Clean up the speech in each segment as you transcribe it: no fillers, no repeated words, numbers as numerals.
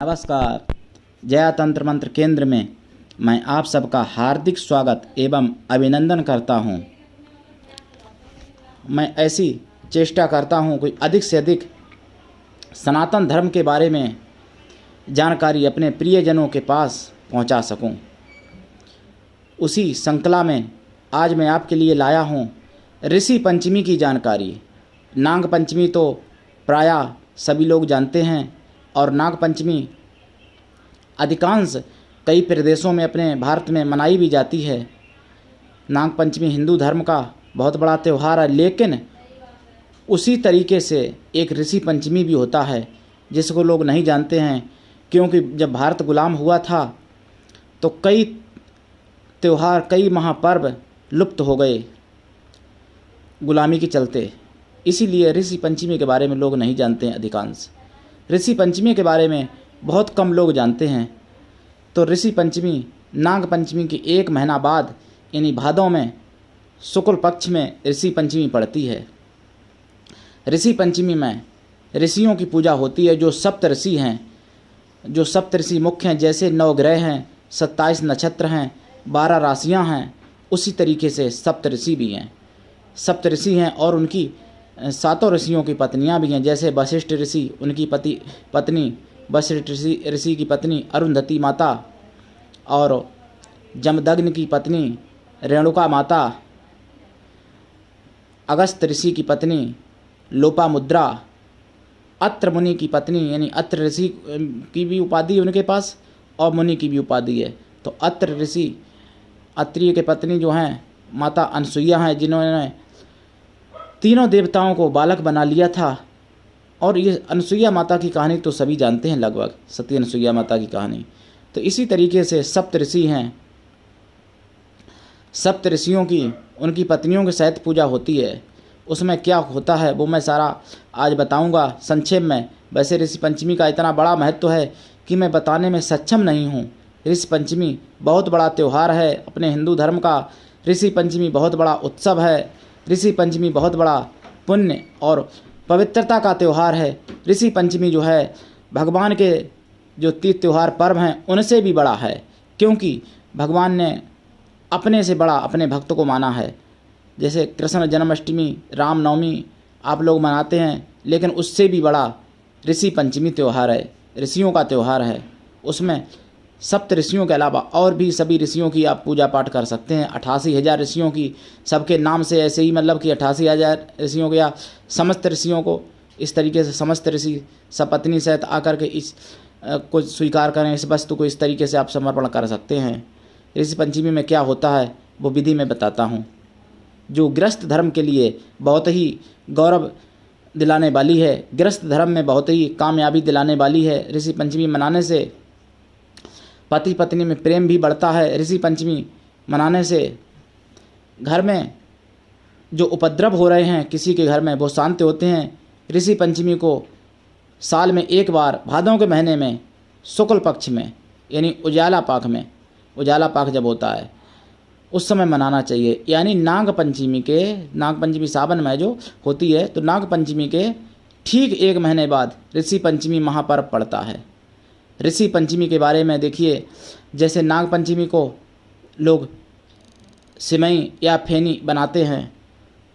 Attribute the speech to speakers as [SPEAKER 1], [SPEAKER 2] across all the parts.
[SPEAKER 1] नमस्कार। जया तंत्र मंत्र केंद्र में मैं आप सबका हार्दिक स्वागत एवं अभिनंदन करता हूं। मैं ऐसी चेष्टा करता हूं कि अधिक से अधिक सनातन धर्म के बारे में जानकारी अपने प्रियजनों के पास पहुंचा सकूं। उसी श्रृंखला में आज मैं आपके लिए लाया हूं ऋषि पंचमी की जानकारी। नाग पंचमी तो प्रायः सभी लोग जानते हैं और नाग पंचमी अधिकांश कई प्रदेशों में अपने भारत में मनाई भी जाती है। नाग पंचमी हिंदू धर्म का बहुत बड़ा त्यौहार है, लेकिन उसी तरीके से एक ऋषि पंचमी भी होता है जिसको लोग नहीं जानते हैं, क्योंकि जब भारत गुलाम हुआ था तो कई त्यौहार कई महापर्व लुप्त हो गए गुलामी के चलते। इसीलिए ऋषि पंचमी के बारे में लोग नहीं जानते हैं। अधिकांश ऋषि पंचमी के बारे में बहुत कम लोग जानते हैं। तो ऋषि पंचमी नाग पंचमी के एक महीना बाद यानी भादों में शुक्ल पक्ष में ऋषि पंचमी पड़ती है। ऋषि पंचमी में ऋषियों की पूजा होती है। जो सप्त ऋषि हैं, जो सप्त ऋषि मुख्य हैं, जैसे 9 ग्रह हैं, 27 नक्षत्र हैं, 12 राशियां हैं, उसी तरीके से सप्त ऋषि भी हैं। सप्त ऋषि हैं और उनकी 7 ऋषियों की पत्नियां भी हैं, जैसे वशिष्ठ ऋषि, उनकी पत्नी वशिष्ठ ऋषि की पत्नी अरुंधति माता, और जमदग्नि की पत्नी रेणुका माता, अगस्त ऋषि की पत्नी लोपामुद्रा, अत्र मुनि की पत्नी यानी अत्र ऋषि की भी उपाधि है उनके पास और मुनि की भी उपाधि है। तो अत्र ऋषि अत्रिय के पत्नी जो हैं माता अनसुईया हैं, जिन्होंने तीनों देवताओं को बालक बना लिया था। और ये अनसुईया माता की कहानी तो सभी जानते हैं, लगभग सती अनसुईया माता की कहानी। तो इसी तरीके से सप्त ऋषि हैं। सप्त ऋषियों की उनकी पत्नियों के सहित पूजा होती है। उसमें क्या होता है वो मैं सारा आज बताऊंगा संक्षेप में। वैसे ऋषि पंचमी का इतना बड़ा महत्व है कि मैं बताने में सक्षम नहीं हूँ। ऋषि पंचमी बहुत बड़ा त्यौहार है अपने हिंदू धर्म का। ऋषि पंचमी बहुत बड़ा उत्सव है। ऋषि पंचमी बहुत बड़ा पुण्य और पवित्रता का त्यौहार है। ऋषि पंचमी जो है भगवान के जो तीर्थ त्यौहार पर्व हैं उनसे भी बड़ा है, क्योंकि भगवान ने अपने से बड़ा अपने भक्त को माना है। जैसे कृष्ण जन्माष्टमी, रामनवमी आप लोग मनाते हैं, लेकिन उससे भी बड़ा ऋषि पंचमी त्यौहार है, ऋषियों का त्यौहार है। उसमें सप्त ऋषियों के अलावा और भी सभी ऋषियों की आप पूजा पाठ कर सकते हैं। 88,000 ऋषियों की, सबके नाम से ऐसे ही मतलब कि 88,000 ऋषियों को या समस्त ऋषियों को इस तरीके से समस्त ऋषि सपत्नी सहित आकर के इस को स्वीकार करें, इस वस्तु को इस तरीके से आप समर्पण कर सकते हैं। ऋषि पंचमी में क्या होता है वो विधि में बताता हूँ, जो गृहस्थ धर्म के लिए बहुत ही गौरव दिलाने वाली है, गृहस्थ धर्म में बहुत ही कामयाबी दिलाने वाली है। ऋषि पंचमी मनाने से पति पत्नी में प्रेम भी बढ़ता है। ऋषि पंचमी मनाने से घर में जो उपद्रव हो रहे हैं किसी के घर में वो शांत होते हैं। ऋषि पंचमी को साल में एक बार भादों के महीने में शुक्ल पक्ष में यानी उजाला पाक में, उजाला पाक जब होता है उस समय मनाना चाहिए। यानी नाग पंचमी सावन में जो होती है, तो नाग पंचमी के ठीक एक महीने बाद ऋषि पंचमी महापर्व पड़ता है। ऋषि पंचमी के बारे में देखिए, जैसे नाग पंचमी को लोग सिमई या फेनी बनाते हैं,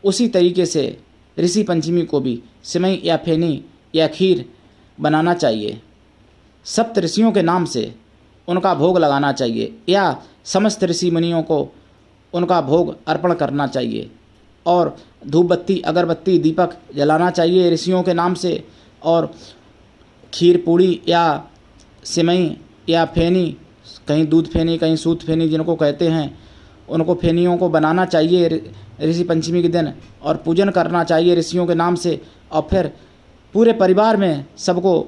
[SPEAKER 1] उसी तरीके से ऋषि पंचमी को भी सिमई या फेनी या खीर बनाना चाहिए। सप्त ऋषियों के नाम से उनका भोग लगाना चाहिए, या समस्त ऋषि मुनियों को उनका भोग अर्पण करना चाहिए। और धूप बत्ती, अगरबत्ती, दीपक जलाना चाहिए ऋषियों के नाम से। और खीर पूड़ी या सिमई या फेनी, कहीं दूध फेनी कहीं सूत फेनी जिनको कहते हैं, उनको फेनियों को बनाना चाहिए ऋषि पंचमी के दिन और पूजन करना चाहिए ऋषियों के नाम से। और फिर पूरे परिवार में सबको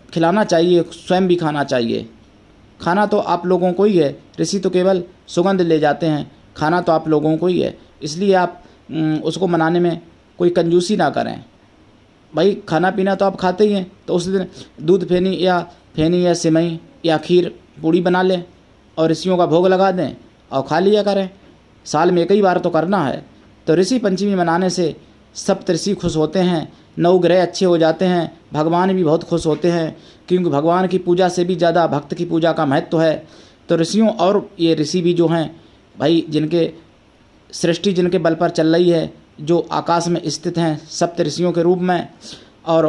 [SPEAKER 1] खिलाना चाहिए, स्वयं भी खाना चाहिए। खाना तो आप लोगों को ही है, ऋषि तो केवल सुगंध ले जाते हैं, खाना तो आप लोगों को ही है। इसलिए आप उसको मनाने में कोई कंजूसी ना करें। भाई खाना पीना तो आप खाते ही हैं, तो उस दिन दूध फेनी या सिमई या खीर पूड़ी बना लें और ऋषियों का भोग लगा दें और खा लिया करें। साल में कई बार तो करना है। तो ऋषि पंचमी मनाने से सप्त ऋषि खुश होते हैं, 9 ग्रह अच्छे हो जाते हैं, भगवान भी बहुत खुश होते हैं। क्योंकि भगवान की पूजा से भी ज़्यादा भक्त की पूजा का महत्व है। तो ऋषियों, और ये ऋषि भी जो हैं भाई, जिनके सृष्टि जिनके बल पर चल रही है, जो आकाश में स्थित हैं सप्त ऋषियों के रूप में, और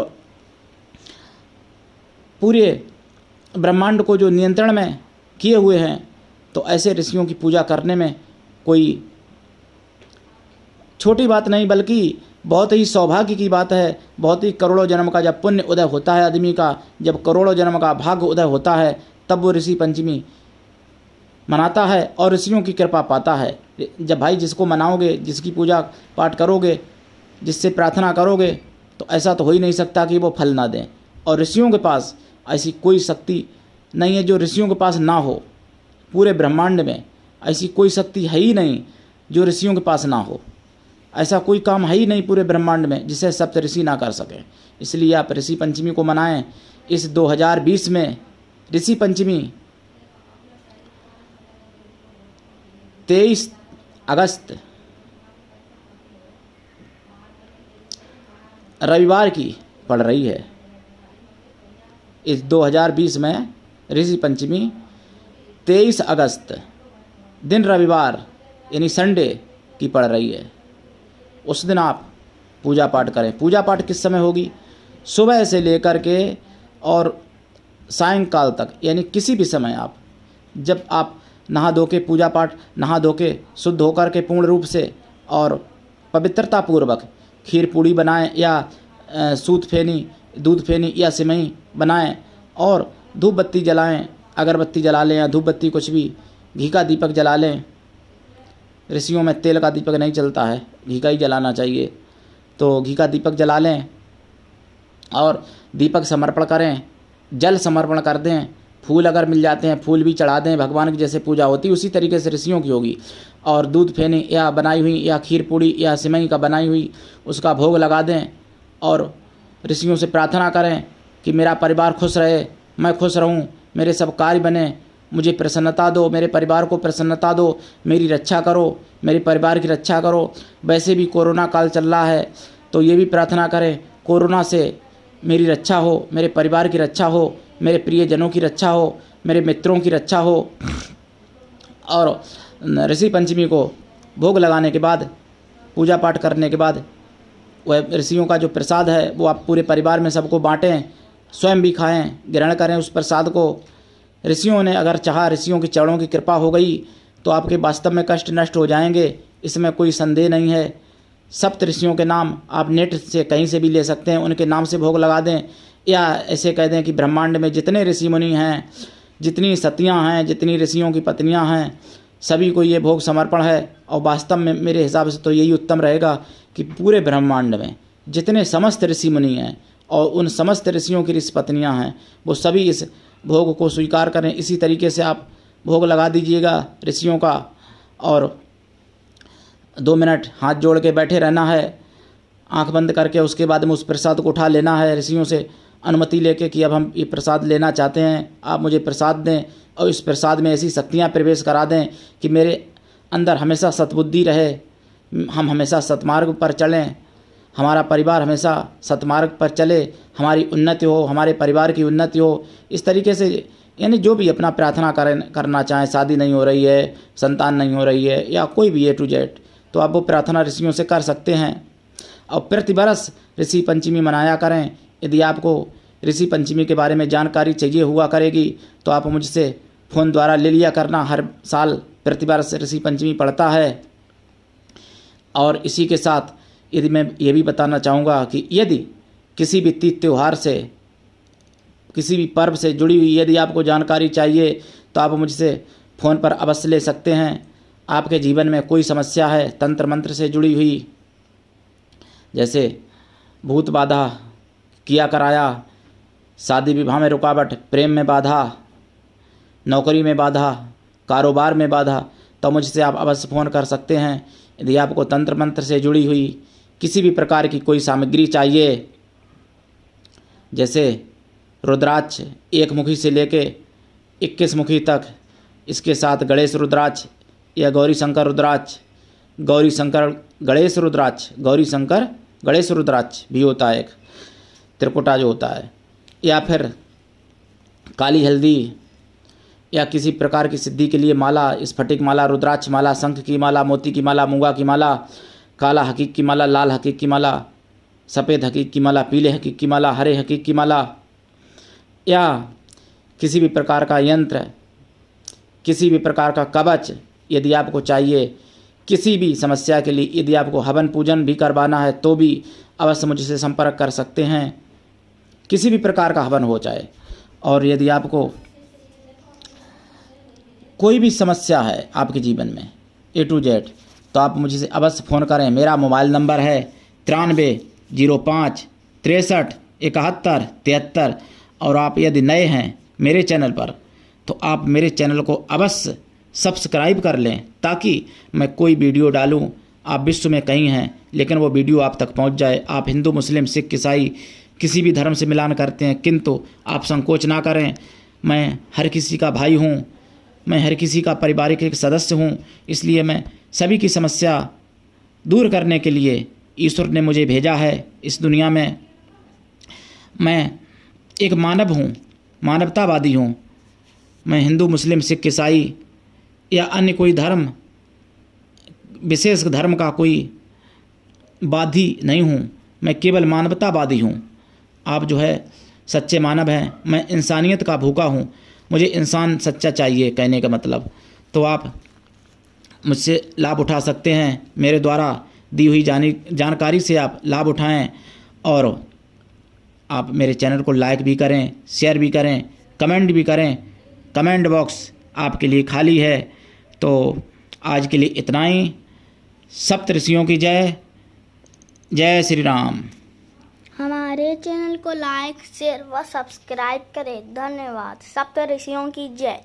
[SPEAKER 1] पूरे ब्रह्मांड को जो नियंत्रण में किए हुए हैं, तो ऐसे ऋषियों की पूजा करने में कोई छोटी बात नहीं, बल्कि बहुत ही सौभाग्य की बात है। बहुत ही करोड़ों जन्म का जब पुण्य उदय होता है आदमी का, जब करोड़ों जन्म का भाग्य उदय होता है, तब वो ऋषि पंचमी मनाता है और ऋषियों की कृपा पाता है। जब भाई जिसको मनाओगे, जिसकी पूजा पाठ करोगे, जिससे प्रार्थना करोगे, तो ऐसा तो हो ही नहीं सकता कि वो फल ना दें। और ऋषियों के पास ऐसी कोई शक्ति नहीं है जो ऋषियों के पास ना हो। पूरे ब्रह्मांड में ऐसी कोई शक्ति है ही नहीं जो ऋषियों के पास ना हो। ऐसा कोई काम है ही नहीं पूरे ब्रह्मांड में जिसे सप्त ऋषि ना कर सकें। इसलिए आप ऋषि पंचमी को मनाएं। इस 2020 में ऋषि पंचमी 23 अगस्त रविवार की पड़ रही है। इस 2020 में ऋषि पंचमी 23 अगस्त दिन रविवार यानी संडे की पड़ रही है। उस दिन आप पूजा पाठ करें। पूजा पाठ किस समय होगी? सुबह से लेकर के और सायंकाल तक, यानी किसी भी समय आप, जब आप नहा धो के पूजा पाठ, नहा धो के शुद्ध होकर के पूर्ण रूप से और पवित्रता पूर्वक खीर पूड़ी बनाएं या सूत फेनी, दूध फेनी या सिमई बनाएं और धूप बत्ती जलाएं, अगरबत्ती जला लें या धूप बत्ती, कुछ भी, घी का दीपक जला लें। ऋषियों में तेल का दीपक नहीं चलता है, घी का ही जलाना चाहिए। तो घी का दीपक जला लें और दीपक समर्पण करें, जल समर्पण कर दें, फूल अगर मिल जाते हैं फूल भी चढ़ा दें। भगवान की जैसे पूजा होती है उसी तरीके से ऋषियों की होगी। और दूध फेनी या बनाई हुई या खीर पूड़ी या सिमई का बनाई हुई उसका भोग लगा दें और ऋषियों से प्रार्थना करें कि मेरा परिवार खुश रहे, मैं खुश रहूं, मेरे सब कार्य बने, मुझे प्रसन्नता दो, मेरे परिवार को प्रसन्नता दो, मेरी रक्षा करो, मेरे परिवार की रक्षा करो। वैसे भी कोरोना काल चल रहा है तो ये भी प्रार्थना करें कोरोना से मेरी रक्षा हो, मेरे परिवार की रक्षा हो, मेरे प्रियजनों की रक्षा हो, मेरे मित्रों की रक्षा हो। और ऋषि पंचमी को भोग लगाने के बाद, पूजा पाठ करने के बाद, वह ऋषियों का जो प्रसाद है वो आप पूरे परिवार में सबको बांटें, स्वयं भी खाएं, ग्रहण करें उस प्रसाद को। ऋषियों ने अगर चाहा, ऋषियों की चरणों की कृपा हो गई तो आपके वास्तव में कष्ट नष्ट हो जाएंगे, इसमें कोई संदेह नहीं है। सप्त ऋषियों के नाम आप नेट से कहीं से भी ले सकते हैं, उनके नाम से भोग लगा दें या ऐसे कह दें कि ब्रह्मांड में जितने ऋषि मुनि हैं, जितनी सतियां हैं, जितनी ऋषियों की पत्नियां हैं, सभी को ये भोग समर्पण है। और वास्तव में मेरे हिसाब से तो यही उत्तम रहेगा कि पूरे ब्रह्मांड में जितने समस्त ऋषि मुनि हैं और उन समस्त ऋषियों की ऋषि पत्नियाँ हैं, वो सभी इस भोग को स्वीकार करें। इसी तरीके से आप भोग लगा दीजिएगा ऋषियों का और 2 मिनट हाथ जोड़ के बैठे रहना है, आंख बंद करके। उसके बाद में उस प्रसाद को उठा लेना है, ऋषियों से अनुमति लेके कि अब हम ये प्रसाद लेना चाहते हैं, आप मुझे प्रसाद दें। और इस प्रसाद में ऐसी शक्तियाँ प्रवेश करा दें कि मेरे अंदर हमेशा सद्बुद्धि रहे, हम हमेशा सतमार्ग पर चलें, हमारा परिवार हमेशा सतमार्ग पर चले, हमारी उन्नति हो, हमारे परिवार की उन्नति हो। इस तरीके से यानी जो भी अपना प्रार्थना करना चाहें, शादी नहीं हो रही है, संतान नहीं हो रही है या कोई भी A to Z, तो आप वो प्रार्थना ऋषियों से कर सकते हैं। और प्रतिवर्ष ऋषि पंचमी मनाया करें। यदि आपको ऋषि पंचमी के बारे में जानकारी चाहिए हुआ करेगी तो आप मुझसे फ़ोन द्वारा ले लिया करना। हर साल प्रतिवर्ष ऋषि पंचमी पड़ता है। और इसी के साथ यदि मैं ये भी बताना चाहूँगा कि यदि किसी भी तीज त्यौहार से, किसी भी पर्व से जुड़ी हुई यदि आपको जानकारी चाहिए तो आप मुझसे फ़ोन पर अवश्य ले सकते हैं। आपके जीवन में कोई समस्या है तंत्र मंत्र से जुड़ी हुई, जैसे भूत बाधा, किया कराया, शादी विवाह में रुकावट, प्रेम में बाधा, नौकरी में बाधा, कारोबार में बाधा, तो मुझसे आप अवश्य फ़ोन कर सकते हैं। यदि आपको तंत्र मंत्र से जुड़ी हुई किसी भी प्रकार की कोई सामग्री चाहिए, जैसे रुद्राक्ष 1 मुखी से लेके 21 मुखी तक, इसके साथ गणेश रुद्राक्ष या गौरी शंकर रुद्राक्ष, गौरी शंकर गणेश रुद्राक्ष, गौरी शंकर गणेश रुद्राक्ष भी होता है, एक त्रिकुटा जो होता है, या फिर काली हल्दी या किसी प्रकार की सिद्धि के लिए माला, स्फटिक माला, रुद्राक्ष माला, शंख की माला, मोती की माला, मूंगा की माला, काला हकीक की माला, लाल हकीक की माला, सफ़ेद हकीक की माला, पीले हकीक की माला, हरे हकीक की माला, या किसी भी प्रकार का यंत्र, किसी भी प्रकार का कवच यदि आपको चाहिए, किसी भी समस्या के लिए यदि आपको हवन पूजन भी करवाना है तो भी अवश्य मुझसे संपर्क कर सकते हैं। किसी भी प्रकार का हवन हो जाए। और यदि आपको कोई भी समस्या है आपके जीवन में A to Z, तो आप मुझसे अवश्य फ़ोन करें। मेरा मोबाइल नंबर है 9305 63 71 73। और आप यदि नए हैं मेरे चैनल पर तो आप मेरे चैनल को अवश्य सब्सक्राइब कर लें, ताकि मैं कोई वीडियो डालूं, आप विश्व में कहीं हैं लेकिन वो वीडियो आप तक पहुंच जाए। आप हिंदू, मुस्लिम, सिख, ईसाई किसी भी धर्म से मिलान करते हैं, किंतु आप संकोच ना करें। मैं हर किसी का भाई हूँ, मैं हर किसी का पारिवारिक एक सदस्य हूँ। इसलिए मैं सभी की समस्या दूर करने के लिए ईश्वर ने मुझे भेजा है इस दुनिया में। मैं एक मानव हूँ, मानवतावादी हूँ। मैं हिंदू, मुस्लिम, सिख, ईसाई या अन्य कोई धर्म, विशेष धर्म का कोई वादी नहीं हूँ। मैं केवल मानवतावादी हूँ। आप जो है सच्चे मानव हैं। मैं इंसानियत का भूखा हूँ। मुझे इंसान सच्चा चाहिए, कहने का मतलब। तो आप मुझसे लाभ उठा सकते हैं। मेरे द्वारा दी हुई जानकारी से आप लाभ उठाएं और आप मेरे चैनल को लाइक भी करें, शेयर भी करें, कमेंट भी करें। कमेंट बॉक्स आपके लिए खाली है। तो आज के लिए इतना ही। सप्त ऋषियों की जय। जय श्री राम।
[SPEAKER 2] हमारे चैनल को लाइक, शेयर व सब्सक्राइब करें। धन्यवाद। सप्त ऋषियों की जय।